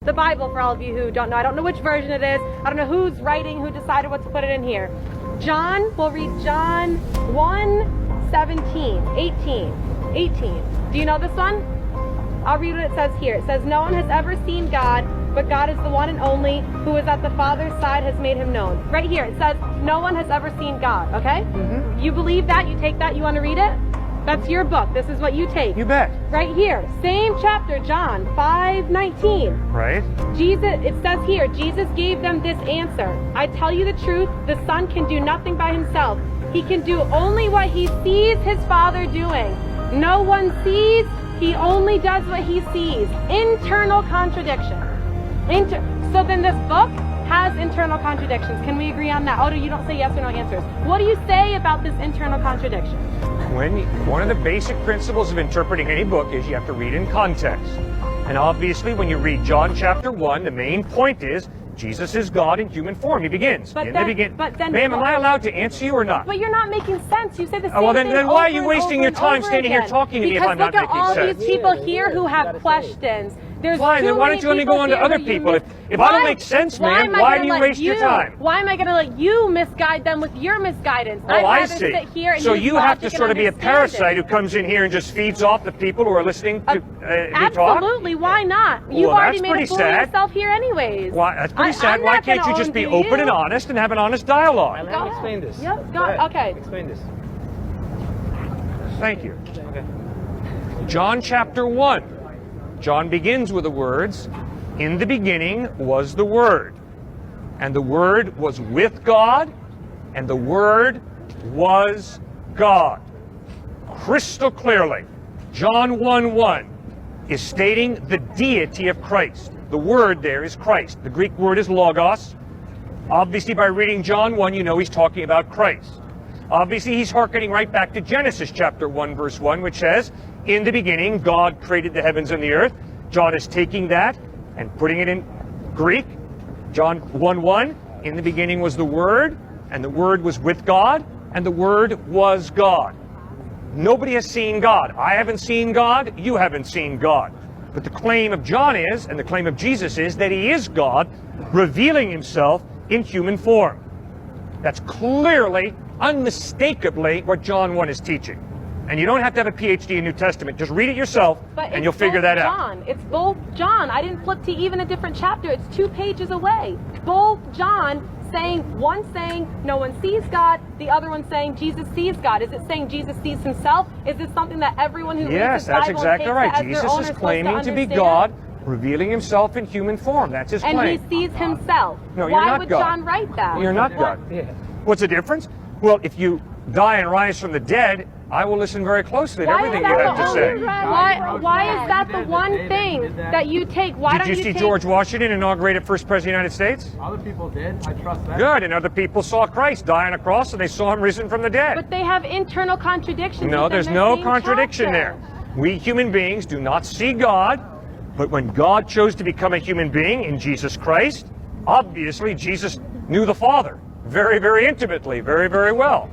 the Bible for all of you who don't know. I don't know which version it is. I don't know who's writing, who decided what to put it in here. John, we'll read John 1:17, 18. Do you know this one? I'll read what it says here. It says, no one has ever seen God, but God is the one and only who is at the Father's side has made him known. Right here, it says, no one has ever seen God, okay? Mm-hmm. You believe that? You take that? You want to read it? That's your book. This is what you take. You bet. Right here, same chapter, John 5:19. Right. Jesus, it says here, Jesus gave them this answer. I tell you the truth, the Son can do nothing by himself. He can do only what he sees his Father doing. No one sees, he only does what he sees. Internal contradiction. So then this book has internal contradictions. Can we agree on that? Oh, you don't say yes or no answers. What do you say about this internal contradiction? One of the basic principles of interpreting any book is you have to read in context. And obviously, when you read John chapter 1, the main point is Jesus is God in human form. He begins. Ma'am, am I allowed to answer you or not? But you're not making sense. You say the same well, thing then why are you wasting your time standing here talking to me if I'm not making sense? Because look at all these people here who have questions. There's Fine, then why don't you let me go on to other people? If I don't make sense, man, why do you waste your time? Why am I going to let you misguide them with your misguidance? Oh, I see. So you have to sort of be a parasite who comes in here and just feeds off the people who are listening to talk? Absolutely, why not? You've already made a fool of yourself here anyways. Why, that's pretty sad. Why can't you just be open and honest and have an honest dialogue? Let me explain this. Yep, okay. Explain this. Thank you. Okay. John chapter 1. John begins with the words, in the beginning was the Word, and the Word was with God, and the Word was God. Crystal clearly, John 1:1 is stating the deity of Christ. The word there is Christ. The Greek word is logos. Obviously, by reading John 1, you know he's talking about Christ. Obviously, he's hearkening right back to Genesis chapter 1, verse 1, which says, in the beginning, God created the heavens and the earth. John is taking that and putting it in Greek. John 1:1, in the beginning was the Word, and the Word was with God, and the Word was God. Nobody has seen God. I haven't seen God. You haven't seen God. But the claim of John is, and the claim of Jesus is, that he is God, revealing himself in human form. That's clearly, unmistakably what John 1 is teaching. And you don't have to have a PhD in New Testament. Just read it yourself, and you'll figure that out. It's both John. I didn't flip to even a different chapter. It's 2 pages away. Both John saying, one saying no one sees God, the other one saying Jesus sees God. Is it saying Jesus sees himself? Is this something that everyone who reads the Bible that's exactly right. Jesus is claiming to be God, revealing himself in human form. That's his claim. And he sees himself. No, you're not God. Why would John write that? You're not God. Yeah. What's the difference? Well, if you die and rise from the dead, I will listen very closely to everything you have to say. Why is that the one thing that you take? Why did you see George Washington inaugurated first president of the United States? Other people did. I trust that. Good. And other people saw Christ die on a cross, and they saw him risen from the dead. But they have internal contradictions. No, there's no contradiction there. We human beings do not see God, but when God chose to become a human being in Jesus Christ, obviously Jesus knew the Father very, very intimately, very, very well.